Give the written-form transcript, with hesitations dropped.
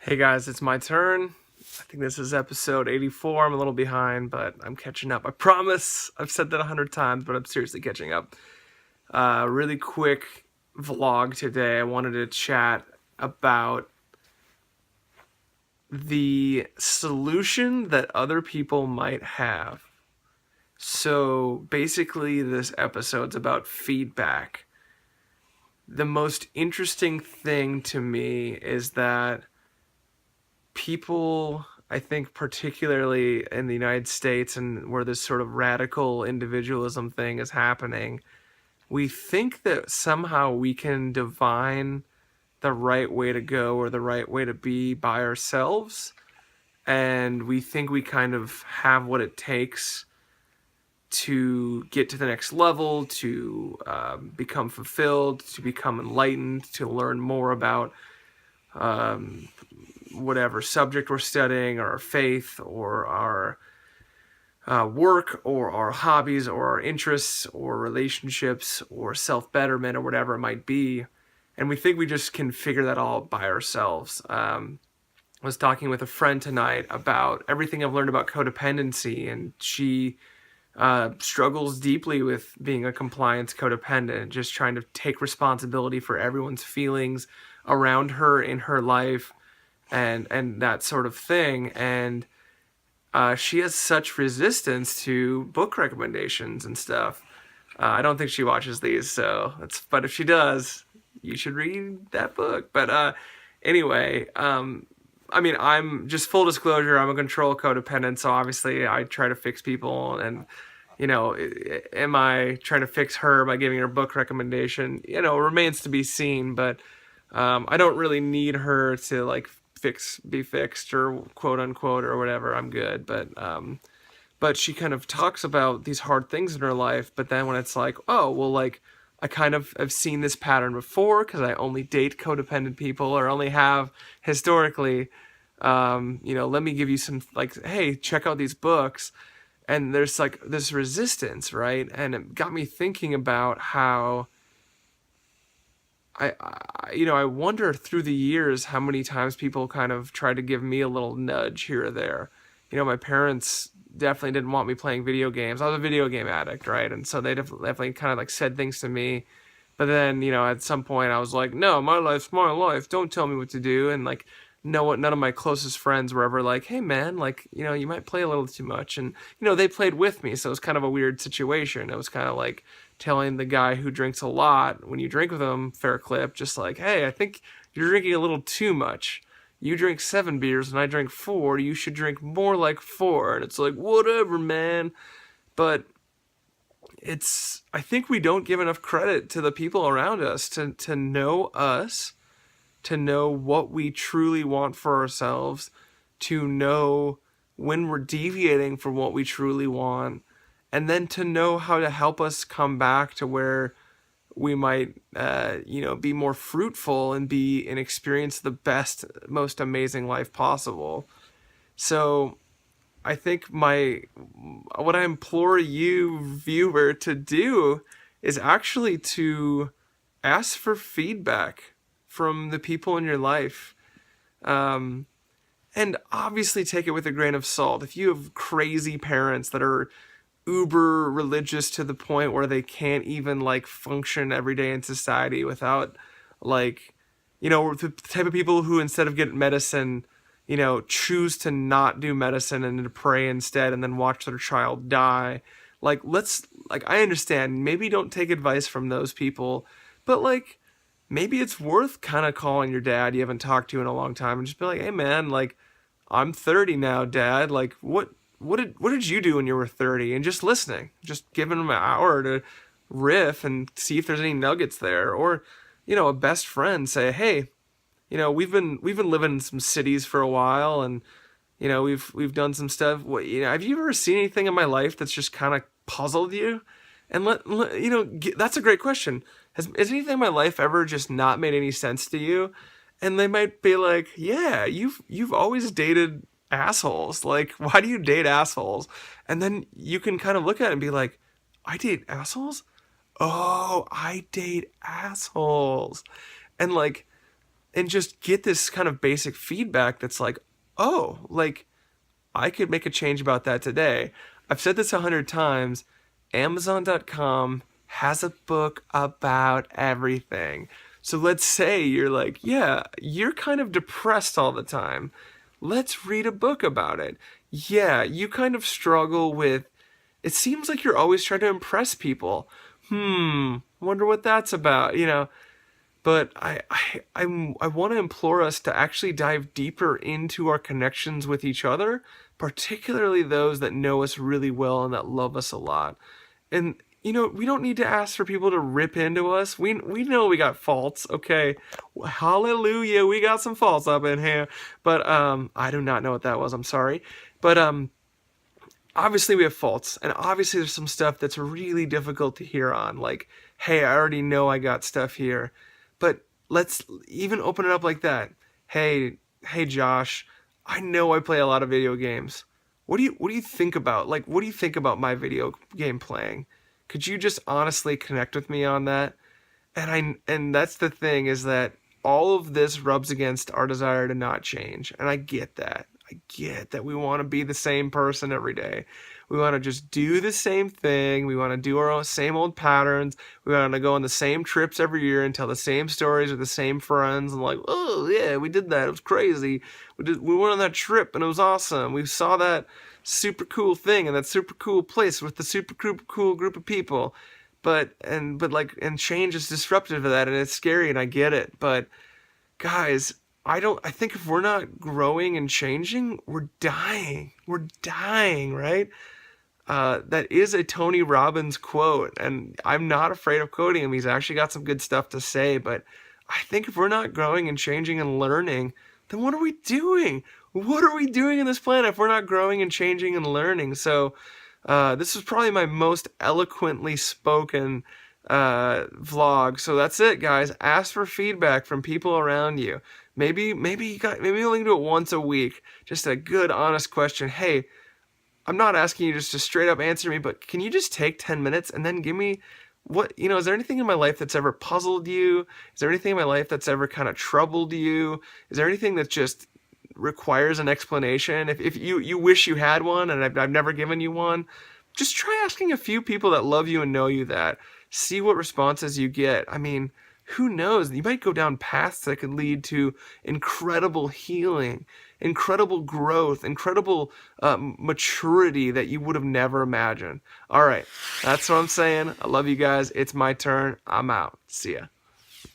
Hey guys, it's my turn. I think this is episode 84. I'm a little behind, but I'm catching up. I promise. I've said that 100 times, but I'm seriously catching up. Really quick vlog today. I wanted to chat about the solution that other people might have. So basically, this episode's about feedback. The most interesting thing to me is that people, I think, particularly in the United States and where this sort of radical individualism thing is happening, we think that somehow we can divine the right way to go or the right way to be by ourselves. And we think we kind of have what it takes to get to the next level, to become fulfilled, to become enlightened, to learn more about um, whatever subject we're studying, or our faith, or our work, or our hobbies, or our interests, or relationships, or self betterment, or whatever it might be. And we think we just can figure that all by ourselves. I was talking with a friend tonight about everything I've learned about codependency, and she struggles deeply with being a compliance codependent, just trying to take responsibility for everyone's feelings around her in her life, and that sort of thing. And she has such resistance to book recommendations and stuff. I don't think she watches these, so but if she does, you should read that book. But anyway, I mean, I'm just full disclosure, I'm a control codependent, so obviously I try to fix people. And am I trying to fix her by giving her a book recommendation? Remains to be seen. But I don't really need her to like be fixed, or quote unquote, or whatever. I'm good. But she kind of talks about these hard things in her life. But then when it's like, oh well, like I kind of have seen this pattern before because I only date codependent people, or only have historically. Let me give you some, like, hey, check out these books. And there's like this resistance, right? And it got me thinking about how I wonder through the years how many times people kind of tried to give me a little nudge here or there. My parents definitely didn't want me playing video games. I was a video game addict, right? And so they definitely kind of like said things to me. But then, at some point I was like, no, my life's my life. Don't tell me what to do. And like, no, none of my closest friends were ever like, hey man, like, you might play a little too much. And, they played with me. So it was kind of a weird situation. It was kind of like telling the guy who drinks a lot, when you drink with him, fair clip, just like, hey, I think you're drinking a little too much. You drink 7 beers and I drink 4. You should drink more like 4. And it's like, whatever, man. But I think we don't give enough credit to the people around us to know us, to know what we truly want for ourselves, to know when we're deviating from what we truly want, and then to know how to help us come back to where we might, be more fruitful and experience the best, most amazing life possible. So I think what I implore you, viewer, to do is actually to ask for feedback from the people in your life. Um, and obviously take it with a grain of salt. If you have crazy parents that are uber religious to the point where they can't even like function every day in society without, like, the type of people who, instead of getting medicine, choose to not do medicine and to pray instead, and then watch their child die. I understand, maybe don't take advice from those people, but like, maybe it's worth kind of calling your dad you haven't talked to in a long time and just be like, hey man, like, I'm 30 now, dad. Like, what did you do when you were 30? And just listening, just giving him an hour to riff and see if there's any nuggets there. Or, a best friend, say, hey, we've been living in some cities for a while, and we've done some stuff. Have you ever seen anything in my life that's just kind of puzzled you? And that's a great question. Has anything in my life ever just not made any sense to you? And they might be like, yeah, you've always dated assholes. Like, why do you date assholes? And then you can kind of look at it and be like, I date assholes? Oh, I date assholes. And like, and just get this kind of basic feedback that's like, oh, like I could make a change about that today. I've said this 100 times. Amazon.com has a book about everything. So let's say you're like, yeah, you're kind of depressed all the time. Let's read a book about it. Yeah, you kind of struggle with, it seems like you're always trying to impress people. Wonder what that's about, you know. But I want to implore us to actually dive deeper into our connections with each other, particularly those that know us really well and that love us a lot. And you know, we don't need to ask for people to rip into us. We know we got faults, okay? Hallelujah, we got some faults up in here. But I do not know what that was. I'm sorry. But obviously we have faults, and obviously there's some stuff that's really difficult to hear on. Like, hey, I already know I got stuff here. But let's even open it up like that. Hey Josh, I know I play a lot of video games. What do you think about, like, what do you think about my video game playing? Could you just honestly connect with me on that? And that's the thing, is that all of this rubs against our desire to not change. And I get that. I get that we want to be the same person every day. We want to just do the same thing. We want to do our own same old patterns. We want to go on the same trips every year and tell the same stories with the same friends. And like, oh yeah, we did that. It was crazy. We went on that trip and it was awesome. We saw that super cool thing in that super cool place with the super cool group of people. But change is disruptive of that, and it's scary, and I get it. But guys, I think if we're not growing and changing, we're dying. We're dying, right? That is a Tony Robbins quote, and I'm not afraid of quoting him. He's actually got some good stuff to say, but I think if we're not growing and changing and learning, then what are we doing? What are we doing in this planet if we're not growing and changing and learning? So this is probably my most eloquently spoken vlog. So that's it, guys. Ask for feedback from people around you. Maybe we'll only do it once a week. Just a good, honest question. Hey, I'm not asking you just to straight up answer me, but can you just take 10 minutes and then give me is there anything in my life that's ever puzzled you? Is there anything in my life that's ever kind of troubled you? Is there anything that just requires an explanation? If you wish you had one and I've never given you one, just try asking a few people that love you and know you that. See what responses you get. I mean, who knows? You might go down paths that could lead to incredible healing, incredible growth, incredible maturity that you would have never imagined. All right, that's what I'm saying. I love you guys. It's my turn. I'm out. See ya.